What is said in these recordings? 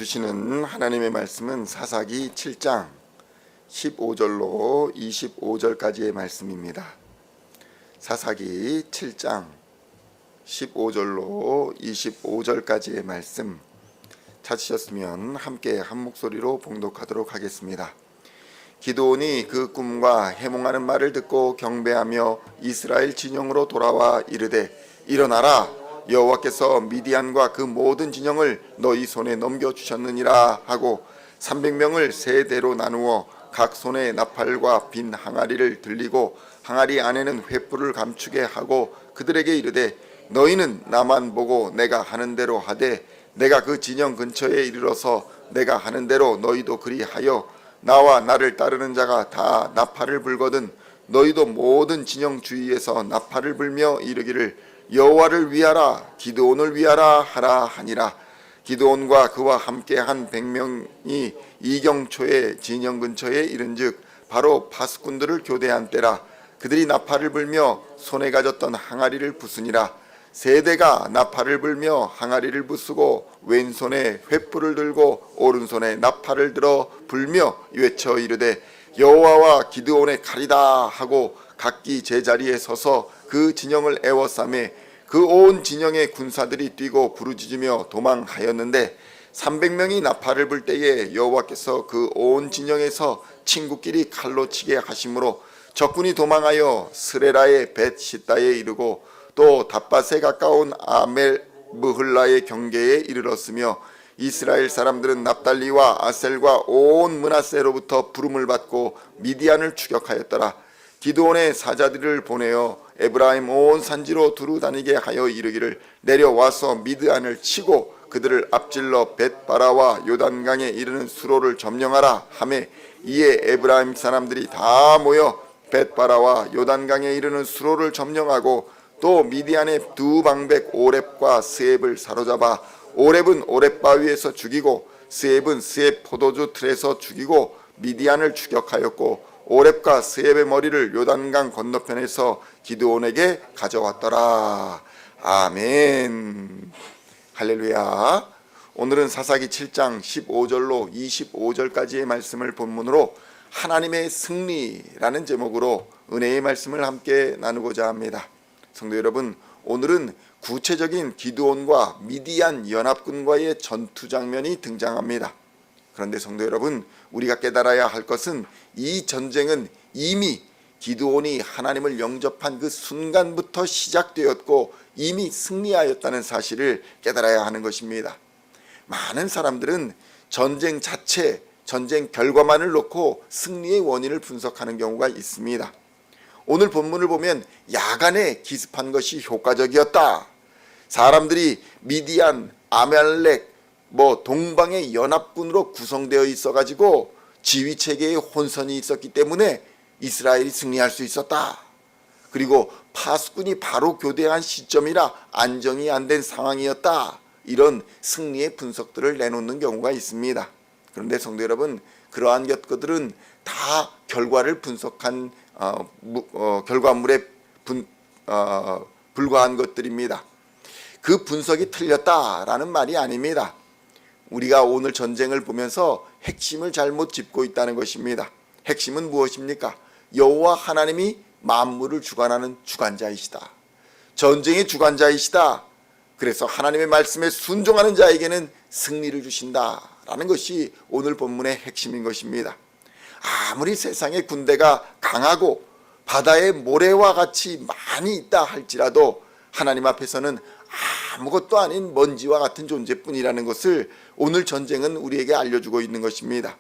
주시는 하나님의 말씀은 사사기 7장 15절로 25절까지의 말씀입니다. 사사기 7장 15절로 25절까지의 말씀 찾으셨으면 함께 한 목소리로 봉독하도록 하겠습니다. 기드온이 그 꿈과 해몽하는 말을 듣고 경배하며 이스라엘 진영으로 돌아와 이르되 일어나라, 여호와께서 미디안과 그 모든 진영을 너희 손에 넘겨주셨느니라 하고 300명을 세 대로 나누어 각 손에 나팔과 빈 항아리를 들리고 항아리 안에는 횃불을 감추게 하고 그들에게 이르되 너희는 나만 보고 내가 하는 대로 하되 내가 그 진영 근처에 이르러서 내가 하는 대로 너희도 그리하여 나와 나를 따르는 자가 다 나팔을 불거든 너희도 모든 진영 주위에서 나팔을 불며 이르기를 여호와를 위하라, 기드온을 위하라 하라 하니라. 기드온과 그와 함께한 100명이 이경초의 진영 근처에 이른즉 바로 파수꾼들을 교대한 때라. 그들이 나팔을 불며 손에 가졌던 항아리를 부수니라. 세대가 나팔을 불며 항아리를 부수고 왼손에 횃불을 들고 오른손에 나팔을 들어 불며 외쳐 이르되 여호와와 기드온의 칼이다 하고 각기 제자리에 서서 그 진영을 에워싸매 그 온 진영의 군사들이 뛰고 부르짖으며 도망하였는데 300명이 나팔을 불 때에 여호와께서 그 온 진영에서 친구끼리 칼로 치게 하심으로 적군이 도망하여 스레라의 벳시다에 이르고 또 답밭에 가까운 아멜 무흘라의 경계에 이르렀으며 이스라엘 사람들은 납달리와 아셀과 온 므낫세로부터 부름을 받고 미디안을 추격하였더라. 기드온의 사자들을 보내어 에브라임 온 산지로 두루 다니게 하여 이르기를 내려와서 미드안을 치고 그들을 앞질러 벳바라와 요단강에 이르는 수로를 점령하라 하매 이에 에브라임 사람들이 다 모여 벳바라와 요단강에 이르는 수로를 점령하고 또 미디안의 두 방백 오렙과 스앱을 사로잡아 오렙은 오렙 바위에서 죽이고 스앱은 스앱 포도주 틀에서 죽이고 미디안을 추격하였고 오렙과 스앱의 머리를 요단강 건너편에서 기드온에게 가져왔더라. 아멘. 할렐루야. 오늘은 사사기 7장 15절로 25절까지의 말씀을 본문으로 하나님의 승리라는 제목으로 은혜의 말씀을 함께 나누고자 합니다. 성도 여러분, 오늘은 구체적인 기드온과 미디안 연합군과의 전투 장면이 등장합니다. 그런데 성도 여러분, 우리가 깨달아야 할 것은 이 전쟁은 이미 기드온이 하나님을 영접한 그 순간부터 시작되었고 이미 승리하였다는 사실을 깨달아야 하는 것입니다. 많은 사람들은 전쟁 자체, 전쟁 결과만을 놓고 승리의 원인을 분석하는 경우가 있습니다. 오늘 본문을 보면 야간에 기습한 것이 효과적이었다. 사람들이 미디안, 아말렉, 동방의 연합군으로 구성되어 있어가지고 지휘체계에 혼선이 있었기 때문에 이스라엘이 승리할 수 있었다. 그리고 파수꾼이 바로 교대한 시점이라 안정이 안 된 상황이었다. 이런 승리의 분석들을 내놓는 경우가 있습니다. 그런데 성도 여러분, 그러한 것들은 다 결과를 분석한 결과물에 불과한 것들입니다. 그 분석이 틀렸다라는 말이 아닙니다. 우리가 오늘 전쟁을 보면서 핵심을 잘못 짚고 있다는 것입니다. 핵심은 무엇입니까? 여호와 하나님이 만물을 주관하는 주관자이시다. 전쟁의 주관자이시다. 그래서 하나님의 말씀에 순종하는 자에게는 승리를 주신다라는 것이 오늘 본문의 핵심인 것입니다. 아무리 세상의 군대가 강하고 바다의 모래와 같이 많이 있다 할지라도 하나님 앞에서는 아무것도 아닌 먼지와 같은 존재뿐이라는 것을 오늘 전쟁은 우리에게 알려주고 있는 것입니다.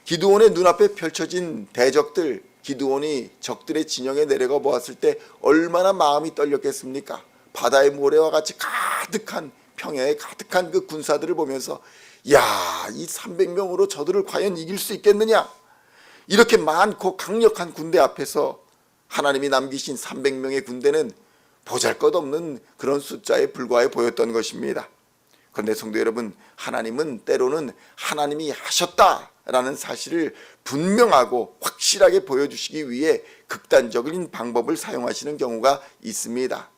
기드온의 눈앞에 펼쳐진 대적들, 기드온이 적들의 진영에 내려가 보았을 때 얼마나 마음이 떨렸겠습니까? 바다의 모래와 같이 가득한, 평야에 가득한 그 군사들을 보면서 야, 이 300명으로 저들을 과연 이길 수 있겠느냐? 이렇게 많고 강력한 군대 앞에서 하나님이 남기신 300명의 군대는 보잘것없는 그런 숫자에 불과해 보였던 것입니다. 그런데 성도 여러분, 하나님은 때로는 하나님이 하셨다라는 사실을 분명하고 확실하게 보여주시기 위해 극단적인 방법을 사용하시는 경우가 있습니다.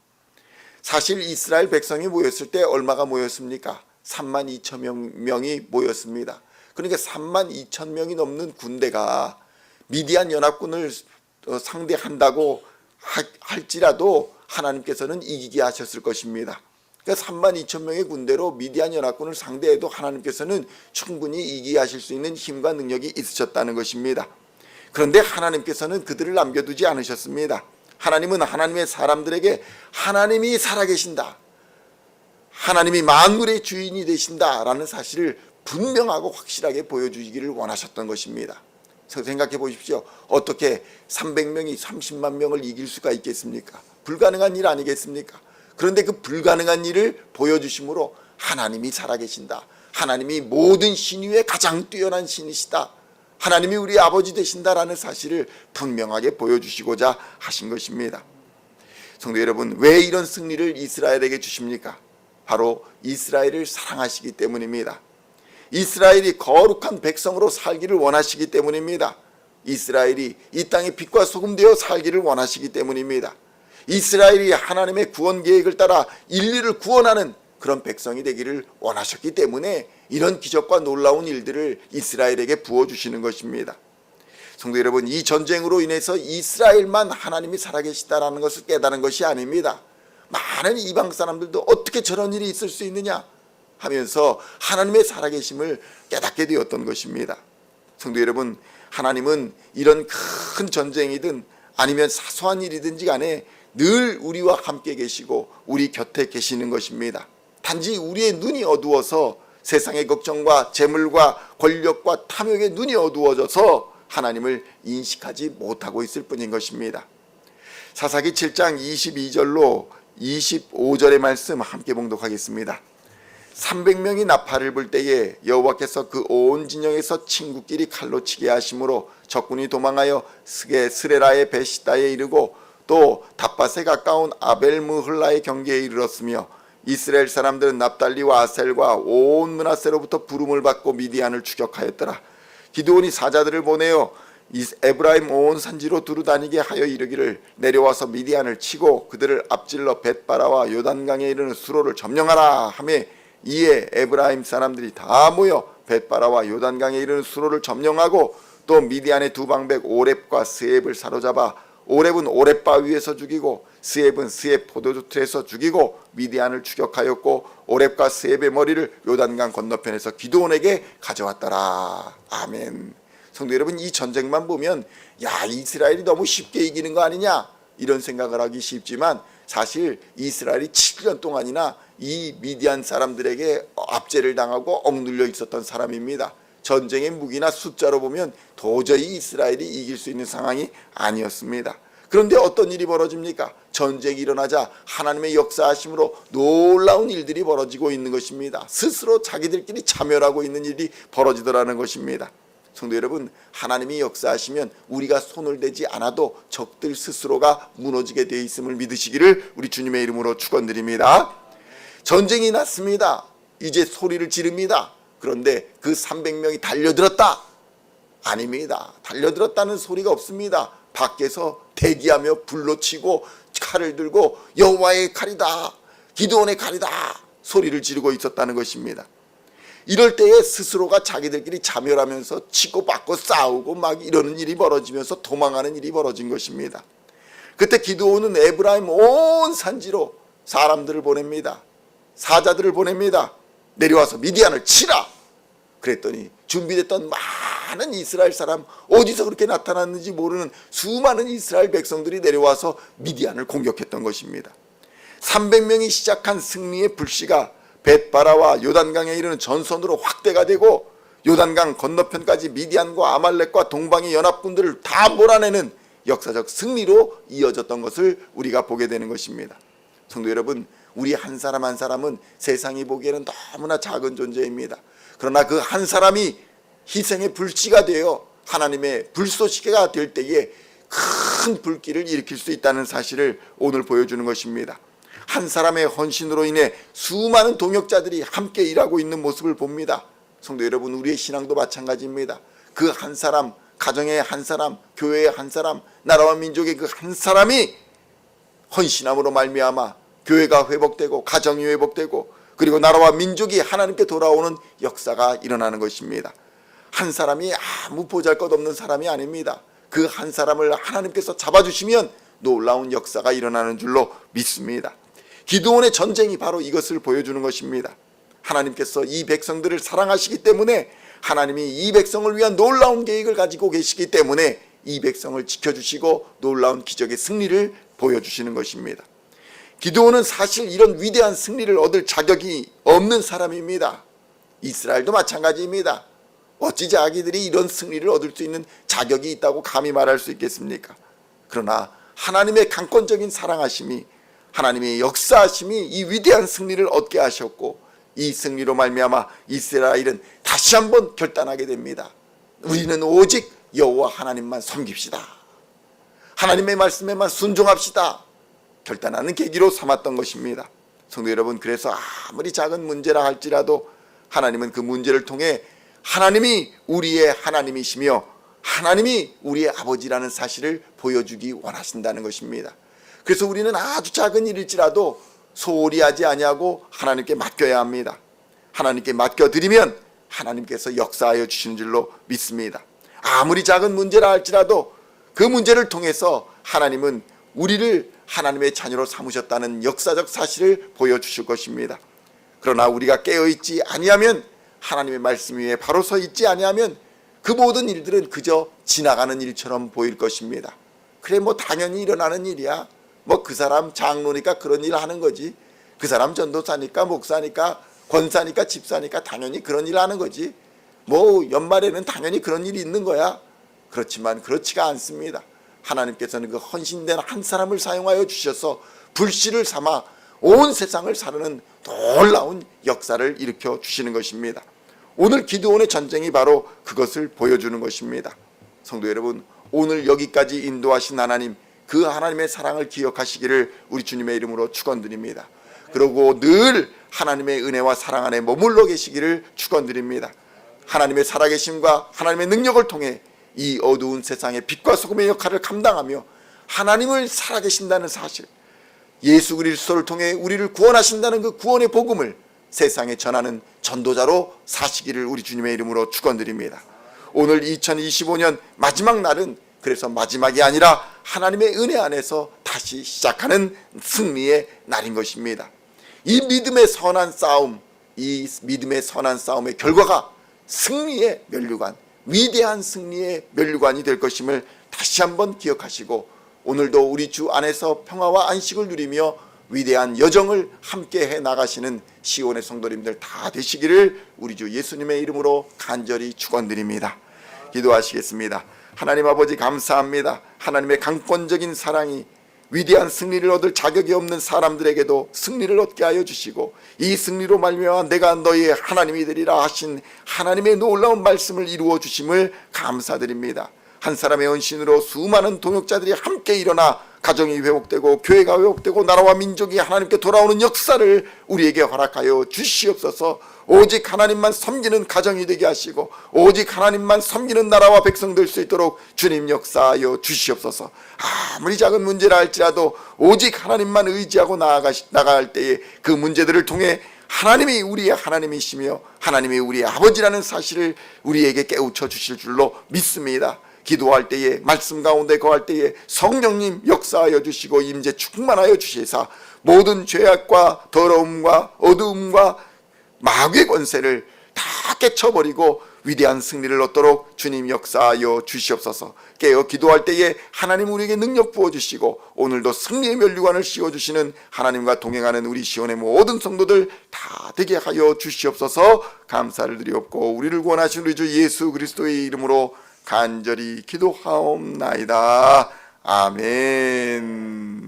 사실 이스라엘 백성이 모였을 때 얼마가 모였습니까? 3만 2천 명이 모였습니다. 그러니까 3만 2천 명이 넘는 군대가 미디안 연합군을 상대한다고 할지라도 하나님께서는 이기게 하셨을 것입니다. 그러니까 3만 2천 명의 군대로 미디안 연합군을 상대해도 하나님께서는 충분히 이기게 하실 수 있는 힘과 능력이 있으셨다는 것입니다. 그런데 하나님께서는 그들을 남겨두지 않으셨습니다. 하나님은 하나님의 사람들에게 하나님이 살아계신다, 하나님이 만물의 주인이 되신다라는 사실을 분명하고 확실하게 보여주시기를 원하셨던 것입니다. 생각해 보십시오. 어떻게 300명이 30만 명을 이길 수가 있겠습니까? 불가능한 일 아니겠습니까? 그런데 그 불가능한 일을 보여주심으로 하나님이 살아계신다, 하나님이 모든 신 위에 가장 뛰어난 신이시다, 하나님이 우리 아버지 되신다라는 사실을 분명하게 보여주시고자 하신 것입니다. 성도 여러분, 왜 이런 승리를 이스라엘에게 주십니까? 바로 이스라엘을 사랑하시기 때문입니다. 이스라엘이 거룩한 백성으로 살기를 원하시기 때문입니다. 이스라엘이 이 땅에 빛과 소금 되어 살기를 원하시기 때문입니다. 이스라엘이 하나님의 구원 계획을 따라 인류를 구원하는 그런 백성이 되기를 원하셨기 때문에 이런 기적과 놀라운 일들을 이스라엘에게 부어주시는 것입니다. 성도 여러분, 이 전쟁으로 인해서 이스라엘만 하나님이 살아계시다라는 것을 깨달은 것이 아닙니다. 많은 이방 사람들도 어떻게 저런 일이 있을 수 있느냐 하면서 하나님의 살아계심을 깨닫게 되었던 것입니다. 성도 여러분, 하나님은 이런 큰 전쟁이든 아니면 사소한 일이든지 간에 늘 우리와 함께 계시고 우리 곁에 계시는 것입니다. 단지 우리의 눈이 어두워서 세상의 걱정과 재물과 권력과 탐욕의 눈이 어두워져서 하나님을 인식하지 못하고 있을 뿐인 것입니다. 사사기 7장 22절로 25절의 말씀 함께 봉독하겠습니다. 300명이 나팔을 불 때에 여호와께서 그 온 진영에서 친구끼리 칼로 치게 하심으로 적군이 도망하여 스레라의 베시다에 이르고 또 답밭에 가까운 아벨무흘라의 경계에 이르렀으며 이스라엘 사람들은 납달리와 아셀과 온 므낫세로부터 부름을 받고 미디안을 추격하였더라. 기드온이 사자들을 보내어 에브라임 온 산지로 두루다니게 하여 이르기를 내려와서 미디안을 치고 그들을 앞질러 벳바라와 요단강에 이르는 수로를 점령하라 하매 이에 에브라임 사람들이 다 모여 벳바라와 요단강에 이르는 수로를 점령하고 또 미디안의 두 방백 오렙과 스앱을 사로잡아 오렙은 오렙바 위에서 죽이고 스앱은 스앱 포도주틀에서 죽이고 미디안을 추격하였고 오렙과 스앱의 머리를 요단강 건너편에서 기드온에게 가져왔더라. 아멘. 성도 여러분, 이 전쟁만 보면 야, 이스라엘이 너무 쉽게 이기는 거 아니냐 이런 생각을 하기 쉽지만 사실 이스라엘이 7년 동안이나 이 미디안 사람들에게 압제를 당하고 억눌려 있었던 사람입니다. 전쟁의 무기나 숫자로 보면 도저히 이스라엘이 이길 수 있는 상황이 아니었습니다. 그런데 어떤 일이 벌어집니까? 전쟁이 일어나자 하나님의 역사하심으로 놀라운 일들이 벌어지고 있는 것입니다. 스스로 자기들끼리 자멸하고 있는 일이 벌어지더라는 것입니다. 성도 여러분, 하나님이 역사하시면 우리가 손을 대지 않아도 적들 스스로가 무너지게 되어 있음을 믿으시기를 우리 주님의 이름으로 축원드립니다. 전쟁이 났습니다. 이제 소리를 지릅니다. 그런데 그 300명이 달려들었다? 아닙니다. 달려들었다는 소리가 없습니다. 밖에서 대기하며 불로치고 칼을 들고 여호와의 칼이다, 기드온의 칼이다 소리를 지르고 있었다는 것입니다. 이럴 때에 스스로가 자기들끼리 자멸하면서 치고받고 싸우고 막 이러는 일이 벌어지면서 도망하는 일이 벌어진 것입니다. 그때 기드온은 에브라임 온 산지로 사람들을 보냅니다. 사자들을 보냅니다. 내려와서 미디안을 치라. 그랬더니 준비됐던 많은 이스라엘 사람, 어디서 그렇게 나타났는지 모르는 수많은 이스라엘 백성들이 내려와서 미디안을 공격했던 것입니다. 300명이 시작한 승리의 불씨가 벳바라와 요단강에 이르는 전선으로 확대가 되고 요단강 건너편까지 미디안과 아말렉과 동방의 연합군들을 다 몰아내는 역사적 승리로 이어졌던 것을 우리가 보게 되는 것입니다. 성도 여러분, 우리 한 사람 한 사람은 세상이 보기에는 너무나 작은 존재입니다. 그러나 그 한 사람이 희생의 불씨가 되어 하나님의 불쏘시개가 될 때에 큰 불길을 일으킬 수 있다는 사실을 오늘 보여주는 것입니다. 한 사람의 헌신으로 인해 수많은 동역자들이 함께 일하고 있는 모습을 봅니다. 성도 여러분, 우리의 신앙도 마찬가지입니다. 그 한 사람, 가정의 한 사람, 교회의 한 사람, 나라와 민족의 그 한 사람이 헌신함으로 말미암아 교회가 회복되고 가정이 회복되고 그리고 나라와 민족이 하나님께 돌아오는 역사가 일어나는 것입니다. 한 사람이 아무 보잘것없는 사람이 아닙니다. 그 한 사람을 하나님께서 잡아주시면 놀라운 역사가 일어나는 줄로 믿습니다. 기드온의 전쟁이 바로 이것을 보여주는 것입니다. 하나님께서 이 백성들을 사랑하시기 때문에 하나님이 이 백성을 위한 놀라운 계획을 가지고 계시기 때문에 이 백성을 지켜주시고 놀라운 기적의 승리를 보여주시는 것입니다. 기드온은 사실 이런 위대한 승리를 얻을 자격이 없는 사람입니다. 이스라엘도 마찬가지입니다. 어찌 자기들이 이런 승리를 얻을 수 있는 자격이 있다고 감히 말할 수 있겠습니까? 그러나 하나님의 강권적인 사랑하심이, 하나님의 역사하심이 이 위대한 승리를 얻게 하셨고, 이 승리로 말미암아 이스라엘은 다시 한번 결단하게 됩니다. 우리는 오직 여호와 하나님만 섬깁시다. 하나님의 말씀에만 순종합시다. 결단하는 계기로 삼았던 것입니다. 성도 여러분, 그래서 아무리 작은 문제라 할지라도 하나님은 그 문제를 통해 하나님이 우리의 하나님이시며 하나님이 우리의 아버지라는 사실을 보여주기 원하신다는 것입니다. 그래서 우리는 아주 작은 일일지라도 소홀히 하지 아니하고 하나님께 맡겨야 합니다. 하나님께 맡겨드리면 하나님께서 역사하여 주시는 줄로 믿습니다. 아무리 작은 문제라 할지라도 그 문제를 통해서 하나님은 우리를 하나님의 자녀로 삼으셨다는 역사적 사실을 보여주실 것입니다. 그러나 우리가 깨어있지 아니하면, 하나님의 말씀 위에 바로 서 있지 아니하면 그 모든 일들은 그저 지나가는 일처럼 보일 것입니다. 그래, 뭐 당연히 일어나는 일이야. 뭐 그 사람 장로니까 그런 일 하는 거지. 그 사람 전도사니까 목사니까 권사니까 집사니까 당연히 그런 일 하는 거지. 뭐 연말에는 당연히 그런 일이 있는 거야. 그렇지만 그렇지가 않습니다. 하나님께서는 그 헌신된 한 사람을 사용하여 주셔서 불씨를 삼아 온 세상을 사르는 놀라운 역사를 일으켜 주시는 것입니다. 오늘 기드온의 전쟁이 바로 그것을 보여주는 것입니다. 성도 여러분, 오늘 여기까지 인도하신 하나님, 그 하나님의 사랑을 기억하시기를 우리 주님의 이름으로 축원드립니다. 그리고 늘 하나님의 은혜와 사랑 안에 머물러 계시기를 축원드립니다. 하나님의 살아계심과 하나님의 능력을 통해 이 어두운 세상의 빛과 소금의 역할을 감당하며 하나님을 살아계신다는 사실, 예수 그리스도를 통해 우리를 구원하신다는 그 구원의 복음을 세상에 전하는 전도자로 사시기를 우리 주님의 이름으로 축원드립니다. 오늘 2025년 마지막 날은 그래서 마지막이 아니라 하나님의 은혜 안에서 다시 시작하는 승리의 날인 것입니다. 이 믿음의 선한 싸움, 이 믿음의 선한 싸움의 결과가 승리의 면류관, 위대한 승리의 면류관이 될 것임을 다시 한번 기억하시고, 오늘도 우리 주 안에서 평화와 안식을 누리며 위대한 여정을 함께 해 나가시는 시온의 성도님들 다 되시기를 우리 주 예수님의 이름으로 간절히 축원드립니다. 기도하시겠습니다. 하나님 아버지, 감사합니다. 하나님의 강권적인 사랑이 위대한 승리를 얻을 자격이 없는 사람들에게도 승리를 얻게 하여 주시고, 이 승리로 말미암아 내가 너희의 하나님이 되리라 하신 하나님의 놀라운 말씀을 이루어 주심을 감사드립니다. 한 사람의 헌신으로 수많은 동역자들이 함께 일어나 가정이 회복되고 교회가 회복되고 나라와 민족이 하나님께 돌아오는 역사를 우리에게 허락하여 주시옵소서. 오직 하나님만 섬기는 가정이 되게 하시고 오직 하나님만 섬기는 나라와 백성 될 수 있도록 주님 역사하여 주시옵소서. 아무리 작은 문제라 할지라도 오직 하나님만 의지하고 나아갈 때에 그 문제들을 통해 하나님이 우리의 하나님이시며 하나님이 우리의 아버지라는 사실을 우리에게 깨우쳐 주실 줄로 믿습니다. 기도할 때에, 말씀 가운데 거할 때에 성령님 역사하여 주시고 임재 충만하여 주시사 모든 죄악과 더러움과 어두움과 마귀의 권세를 다 깨쳐버리고 위대한 승리를 얻도록 주님 역사하여 주시옵소서. 깨어 기도할 때에 하나님 우리에게 능력 부어주시고 오늘도 승리의 면류관을 씌워주시는 하나님과 동행하는 우리 시온의 모든 성도들 다 되게 하여 주시옵소서. 감사를 드리옵고 우리를 구원하신 우리 주 예수 그리스도의 이름으로 간절히 기도하옵나이다. 아멘.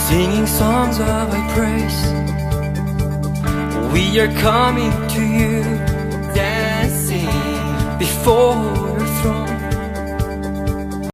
Singing songs of thy praise, we are coming to you, dancing before your throne.